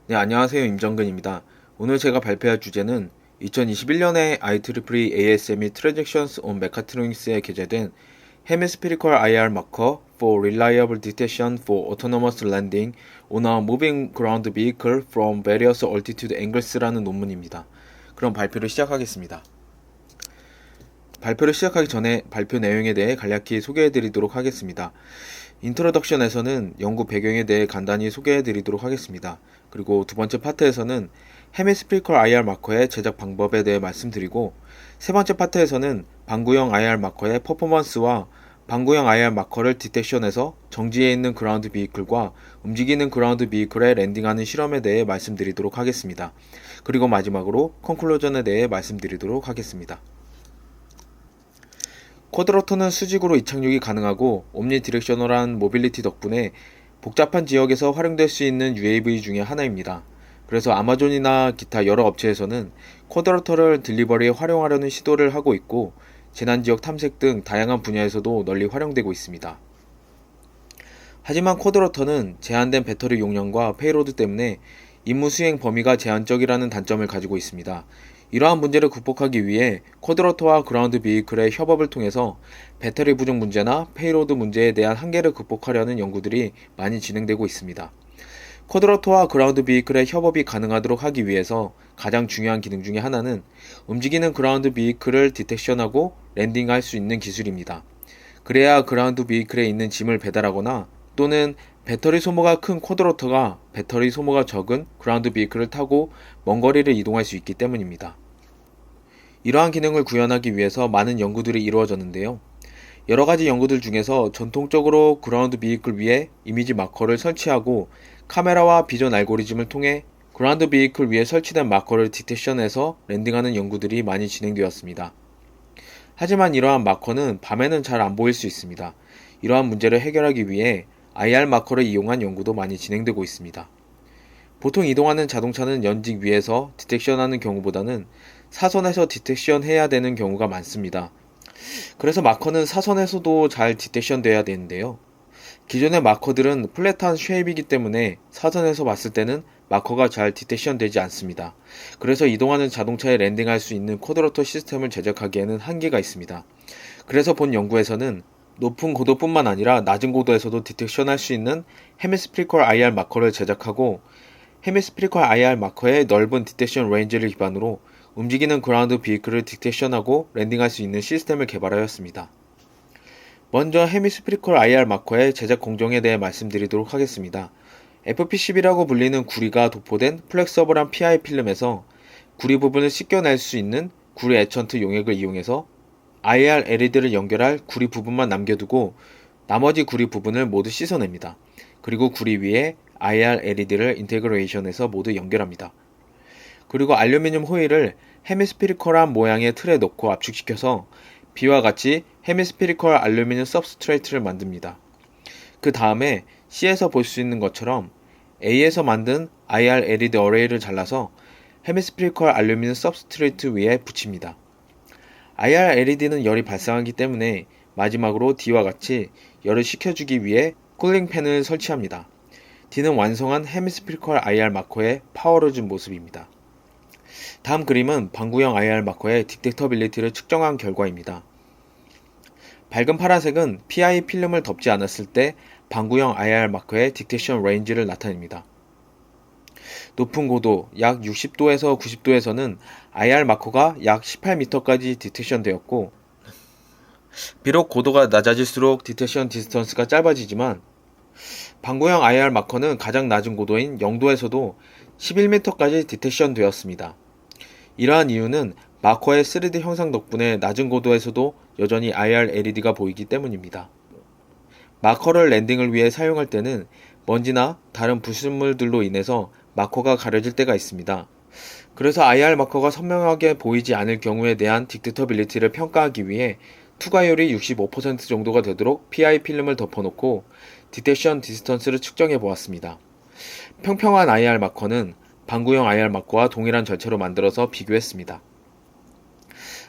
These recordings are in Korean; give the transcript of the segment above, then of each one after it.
네, 안녕하세요. 임정근입니다. 오늘 제가 발표할 주제는 2021년에 IEEE ASME Transactions on Mechatronics에 게재된 Hemispherical IR Marker for Reliable Detection for Autonomous Landing on a Moving Ground Vehicle from Various Altitude Angles라는 논문입니다. 그럼 발표를 시작하겠습니다. 발표를 시작하기 전에 발표 내용에 대해 간략히 소개해드리도록 하겠습니다. 인트로덕션에서는 연구 배경에 대해 간단히 소개해드리도록 하겠습니다. 그리고 두 번째 파트에서는 헤미스피리컬 IR 마커의 제작 방법에 대해 말씀드리고, 세 번째 파트에서는 방구형 IR 마커의 퍼포먼스와 방구형 IR 마커를 디텍션해서 정지해 있는 그라운드 비이클과 움직이는 그라운드 비이클에 랜딩하는 실험에 대해 말씀드리도록 하겠습니다. 그리고 마지막으로 컨클루전에 대해 말씀드리도록 하겠습니다. 쿼드로터는 수직으로 이착륙이 가능하고 옴니디렉셔널한 모빌리티 덕분에 복잡한 지역에서 활용될 수 있는 UAV 중에 하나입니다. 그래서 아마존이나 기타 여러 업체에서는 쿼드로터를 딜리버리에 활용하려는 시도를 하고 있고, 재난지역 탐색 등 다양한 분야에서도 널리 활용되고 있습니다. 하지만 쿼드로터는 제한된 배터리 용량과 페이로드 때문에 임무 수행 범위가 제한적이라는 단점을 가지고 있습니다. 이러한 문제를 극복하기 위해 쿼드로터와 그라운드 비이클의 협업을 통해서 배터리 부족 문제나 페이로드 문제에 대한 한계를 극복하려는 연구들이 많이 진행되고 있습니다. 쿼드로터와 그라운드 비이클의 협업이 가능하도록 하기 위해서 가장 중요한 기능 중에 하나는 움직이는 그라운드 비이클을 디텍션하고 랜딩할 수 있는 기술입니다. 그래야 그라운드 비이클에 있는 짐을 배달하거나 또는 배터리 소모가 큰 쿼드로터가 배터리 소모가 적은 그라운드 비이클을 타고 먼 거리를 이동할 수 있기 때문입니다. 이러한 기능을 구현하기 위해서 많은 연구들이 이루어졌는데요. 여러가지 연구들 중에서 전통적으로 그라운드 비이클 위에 이미지 마커를 설치하고 카메라와 비전 알고리즘을 통해 그라운드 비이클 위에 설치된 마커를 디텍션해서 랜딩하는 연구들이 많이 진행되었습니다. 하지만 이러한 마커는 밤에는 잘 안 보일 수 있습니다. 이러한 문제를 해결하기 위해 IR 마커를 이용한 연구도 많이 진행되고 있습니다. 보통 이동하는 자동차는 연직 위에서 디텍션하는 경우보다는 사선에서 디텍션 해야 되는 경우가 많습니다. 그래서 마커는 사선에서도 잘 디텍션 돼야 되는데요. 기존의 마커들은 플랫한 쉐입이기 때문에 사선에서 봤을 때는 마커가 잘 디텍션 되지 않습니다. 그래서 이동하는 자동차에 랜딩할 수 있는 쿼드로터 시스템을 제작하기에는 한계가 있습니다. 그래서 본 연구에서는 높은 고도뿐만 아니라 낮은 고도에서도 디텍션할 수 있는 헤미스피리컬 IR 마커를 제작하고, 헤미스피리컬 IR 마커의 넓은 디텍션 레인지를 기반으로 움직이는 그라운드 비이클을 디텍션하고 랜딩할 수 있는 시스템을 개발하였습니다. 먼저 헤미스피리컬 IR 마커의 제작 공정에 대해 말씀드리도록 하겠습니다. FP10이라고 불리는 구리가 도포된 플렉서블한 PI 필름에서 구리 부분을 씻겨낼 수 있는 구리 에천트 용액을 이용해서 IR LED를 연결할 구리 부분만 남겨두고 나머지 구리 부분을 모두 씻어냅니다. 그리고 구리 위에 IR LED를 인테그레이션해서 모두 연결합니다. 그리고 알루미늄 호일을 헤미스피리컬한 모양의 틀에 넣고 압축시켜서 B와 같이 헤미스피리컬 알루미늄 서브스트레이트를 만듭니다. 그 다음에 C에서 볼 수 있는 것처럼 A에서 만든 IR LED 어레이를 잘라서 헤미스피리컬 알루미늄 서브스트레이트 위에 붙입니다. IR LED는 열이 발생하기 때문에 마지막으로 D와 같이 열을 식혀주기 위해 쿨링 팬을 설치합니다. D는 완성한 헤미스피리컬 IR 마커의 파워를 준 모습입니다. 다음 그림은 방구형 IR 마커의 디텍터빌리티를 측정한 결과입니다. 밝은 파란색은 PI 필름을 덮지 않았을 때 방구형 IR 마커의 디텍션 레인지를 나타냅니다. 높은 고도 약 60도에서 90도에서는 IR 마커가 약 18m까지 디텍션 되었고, 비록 고도가 낮아질수록 디텍션 디스턴스가 짧아지지만 방구형 IR 마커는 가장 낮은 고도인 0도에서도 11m까지 디텍션 되었습니다. 이러한 이유는 마커의 3D 형상 덕분에 낮은 고도에서도 여전히 IR LED가 보이기 때문입니다. 마커를 랜딩을 위해 사용할 때는 먼지나 다른 불순물들로 인해서 마커가 가려질 때가 있습니다. 그래서 IR 마커가 선명하게 보이지 않을 경우에 대한 디텍터빌리티를 평가하기 위해 투과율이 65% 정도가 되도록 PI 필름을 덮어놓고 디텍션 디스턴스를 측정해 보았습니다. 평평한 IR 마커는 방구형 IR 마커와 동일한 절차로 만들어서 비교했습니다.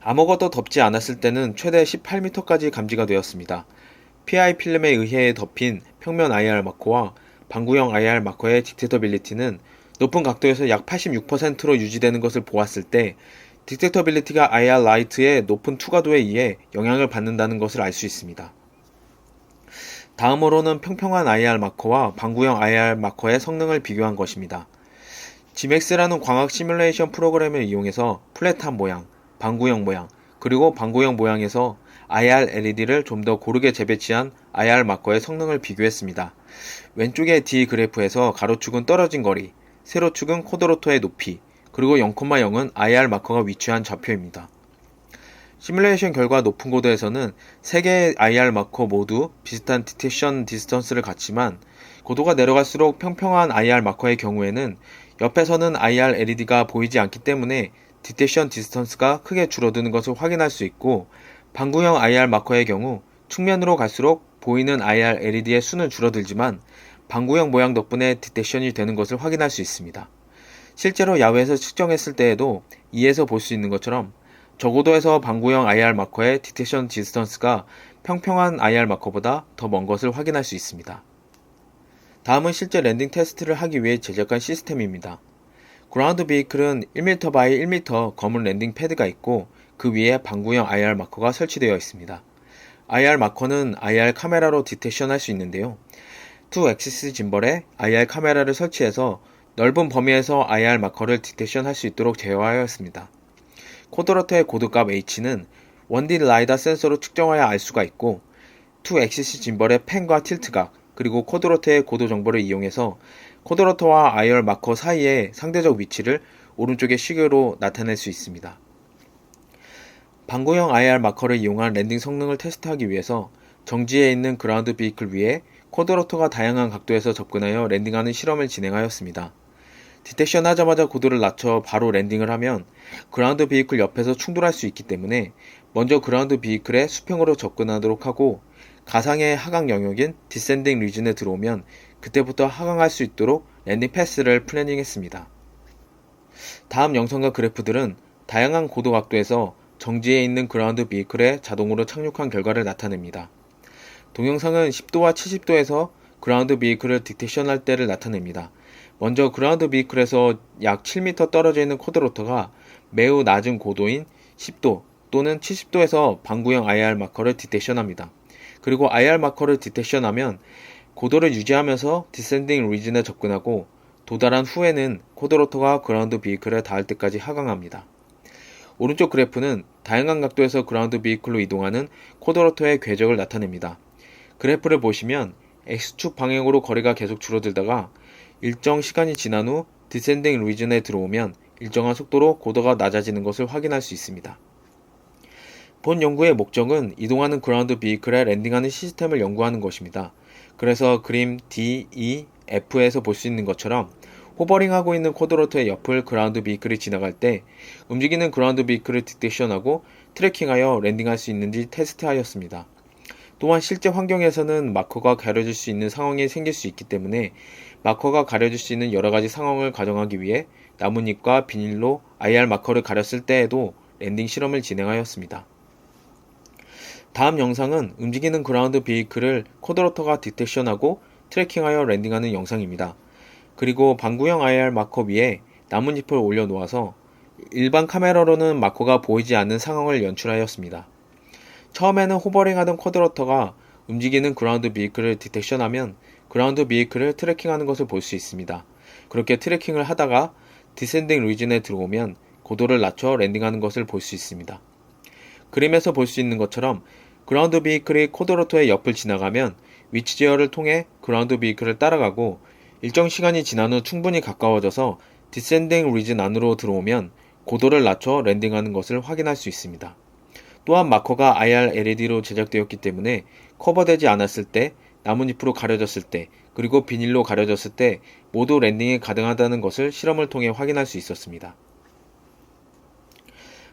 아무것도 덮지 않았을 때는 최대 18m까지 감지가 되었습니다. PI 필름에 의해 덮인 평면 IR 마커와 방구형 IR 마커의 디텍터빌리티는 높은 각도에서 약 86%로 유지되는 것을 보았을 때 디텍터빌리티가 IR 라이트의 높은 투과도에 의해 영향을 받는다는 것을 알 수 있습니다. 다음으로는 평평한 IR 마커와 방구형 IR 마커의 성능을 비교한 것입니다. GMAX라는 광학 시뮬레이션 프로그램을 이용해서 플랫한 모양, 방구형 모양, 그리고 방구형 모양에서 IR LED를 좀 더 고르게 재배치한 IR 마커의 성능을 비교했습니다. 왼쪽의 D 그래프에서 가로축은 떨어진 거리, 세로축은 쿼드로터의 높이, 그리고 0,0은 IR 마커가 위치한 좌표입니다. 시뮬레이션 결과 높은 고도에서는 3개의 IR 마커 모두 비슷한 디텍션 디스턴스를 갖지만 고도가 내려갈수록 평평한 IR 마커의 경우에는 옆에서는 IR LED가 보이지 않기 때문에 디텍션 디스턴스가 크게 줄어드는 것을 확인할 수 있고, 방구형 IR 마커의 경우 측면으로 갈수록 보이는 IR LED의 수는 줄어들지만 방구형 모양 덕분에 디텍션이 되는 것을 확인할 수 있습니다. 실제로 야외에서 측정했을 때에도 이에서 볼 수 있는 것처럼 저고도에서 방구형 IR 마커의 디텍션 디스턴스가 평평한 IR 마커보다 더 먼 것을 확인할 수 있습니다. 다음은 실제 랜딩 테스트를 하기 위해 제작한 시스템입니다. 그라운드 비이클은 1m 바이 1m 검은 랜딩 패드가 있고 그 위에 방구형 IR 마커가 설치되어 있습니다. IR 마커는 IR 카메라로 디텍션 할 수 있는데요. 2액시스 짐벌에 IR 카메라를 설치해서 넓은 범위에서 IR 마커를 디텍션 할 수 있도록 제어하였습니다. 쿼드로터의 고도값 H는 1D 라이다 센서로 측정하여 알 수가 있고 2액시스 짐벌의 펜과 틸트각, 그리고 쿼드로터의 고도 정보를 이용해서 쿼드로터와 IR 마커 사이의 상대적 위치를 오른쪽의 시계로 나타낼 수 있습니다. 방구형 IR 마커를 이용한 랜딩 성능을 테스트하기 위해서 정지에 있는 그라운드 비이클 위에 쿼드로터가 다양한 각도에서 접근하여 랜딩하는 실험을 진행하였습니다. 디텍션 하자마자 고도를 낮춰 바로 랜딩을 하면 그라운드 비이클 옆에서 충돌할 수 있기 때문에 먼저 그라운드 비이클의 수평으로 접근하도록 하고, 가상의 하강 영역인 디센딩 리즌에 들어오면 그때부터 하강할 수 있도록 랜딩 패스를 플래닝했습니다. 다음 영상과 그래프들은 다양한 고도 각도에서 정지에 있는 그라운드 비이클에 자동으로 착륙한 결과를 나타냅니다. 동영상은 10도와 70도에서 그라운드 비이클을 디텍션할 때를 나타냅니다. 먼저 그라운드 비이클에서 약 7m 떨어져 있는 쿼드로터가 매우 낮은 고도인 10도 또는 70도에서 방구형 IR 마커를 디텍션합니다. 그리고 IR 마커를 디텍션하면 고도를 유지하면서 디센딩 리즌에 접근하고 도달한 후에는 쿼드로터가 그라운드 비이클에 닿을 때까지 하강합니다. 오른쪽 그래프는 다양한 각도에서 그라운드 비이클로 이동하는 쿼드로터의 궤적을 나타냅니다. 그래프를 보시면 X축 방향으로 거리가 계속 줄어들다가 일정 시간이 지난 후 디센딩 리즌에 들어오면 일정한 속도로 고도가 낮아지는 것을 확인할 수 있습니다. 본 연구의 목적은 이동하는 그라운드 비이클에 랜딩하는 시스템을 연구하는 것입니다. 그래서 그림 D, E, F에서 볼 수 있는 것처럼 호버링하고 있는 쿼드로터의 옆을 그라운드 비이클이 지나갈 때 움직이는 그라운드 비이클을 디텍션하고 트래킹하여 랜딩할 수 있는지 테스트하였습니다. 또한 실제 환경에서는 마커가 가려질 수 있는 상황이 생길 수 있기 때문에 마커가 가려질 수 있는 여러가지 상황을 가정하기 위해 나뭇잎과 비닐로 IR 마커를 가렸을 때에도 랜딩 실험을 진행하였습니다. 다음 영상은 움직이는 그라운드 비이클을 쿼드로터가 디텍션하고 트래킹하여 랜딩하는 영상입니다. 그리고 방구형 IR 마커 위에 나뭇잎을 올려놓아서 일반 카메라로는 마커가 보이지 않는 상황을 연출하였습니다. 처음에는 호버링하던 쿼드로터가 움직이는 그라운드 비이클을 디텍션하면 그라운드 비이클을 트래킹하는 것을 볼 수 있습니다. 그렇게 트래킹을 하다가 디센딩 리즌에 들어오면 고도를 낮춰 랜딩하는 것을 볼 수 있습니다. 그림에서 볼 수 있는 것처럼 그라운드 비이클이 쿼드로터의 옆을 지나가면 위치 제어를 통해 그라운드 비이클을 따라가고 일정 시간이 지난 후 충분히 가까워져서 디센딩 리즌 안으로 들어오면 고도를 낮춰 랜딩하는 것을 확인할 수 있습니다. 또한 마커가 IR LED로 제작되었기 때문에 커버되지 않았을 때, 나뭇잎으로 가려졌을 때, 그리고 비닐로 가려졌을 때 모두 랜딩이 가능하다는 것을 실험을 통해 확인할 수 있었습니다.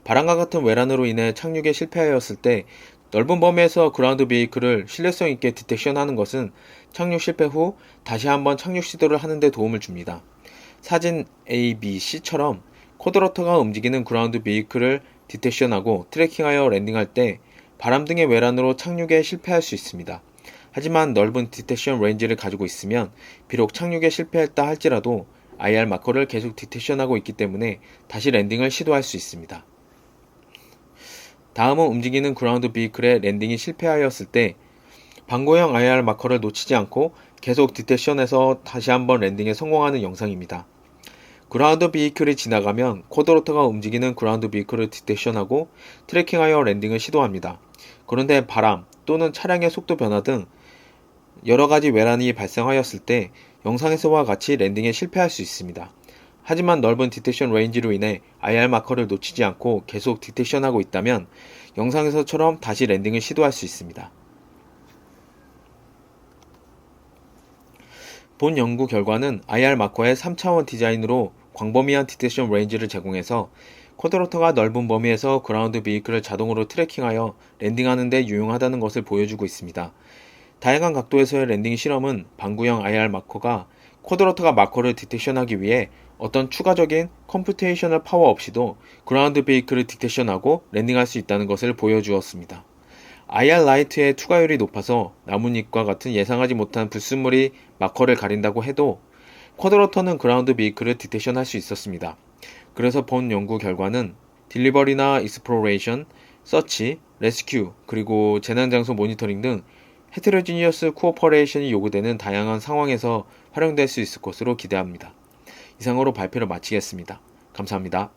바람과 같은 외란으로 인해 착륙에 실패하였을 때 넓은 범위에서 그라운드 비이클을 신뢰성 있게 디텍션하는 것은 착륙 실패 후 다시 한번 착륙 시도를 하는 데 도움을 줍니다. 사진 A, B, C처럼 쿼드로터가 움직이는 그라운드 비이클을 디텍션하고 트래킹하여 랜딩할 때 바람 등의 외란으로 착륙에 실패할 수 있습니다. 하지만 넓은 디텍션 레인지를 가지고 있으면 비록 착륙에 실패했다 할지라도 IR 마커를 계속 디텍션하고 있기 때문에 다시 랜딩을 시도할 수 있습니다. 다음은 움직이는 그라운드 비클의 랜딩이 실패하였을 때 방구형 IR 마커를 놓치지 않고 계속 디텍션해서 다시 한번 랜딩에 성공하는 영상입니다. 그라운드 비클이 지나가면 쿼드로터가 움직이는 그라운드 비클을 디텍션하고 트래킹하여 랜딩을 시도합니다. 그런데 바람 또는 차량의 속도 변화 등 여러가지 외란이 발생하였을 때 영상에서와 같이 랜딩에 실패할 수 있습니다. 하지만 넓은 디텍션 레인지로 인해 IR 마커를 놓치지 않고 계속 디텍션하고 있다면 영상에서처럼 다시 랜딩을 시도할 수 있습니다. 본 연구 결과는 IR 마커의 3차원 디자인으로 광범위한 디텍션 레인지를 제공해서 쿼드로터가 넓은 범위에서 그라운드 비클을 자동으로 트래킹하여 랜딩하는 데 유용하다는 것을 보여주고 있습니다. 다양한 각도에서의 랜딩 실험은 방구형 IR 마커가 쿼드로터가 마커를 디텍션하기 위해 어떤 추가적인 컴퓨테이셔널 파워 없이도 그라운드 비클을 디텍션하고 랜딩할 수 있다는 것을 보여주었습니다. IR 라이트의 투과율이 높아서 나뭇잎과 같은 예상하지 못한 불순물이 마커를 가린다고 해도 쿼드로터는 그라운드 비클을 디텍션할 수 있었습니다. 그래서 본 연구 결과는 딜리버리나 익스플로레이션, 서치, 레스큐, 그리고 재난장소 모니터링 등 헤테로지니어스 코어퍼레이션이 요구되는 다양한 상황에서 활용될 수 있을 것으로 기대합니다. 이상으로 발표를 마치겠습니다. 감사합니다.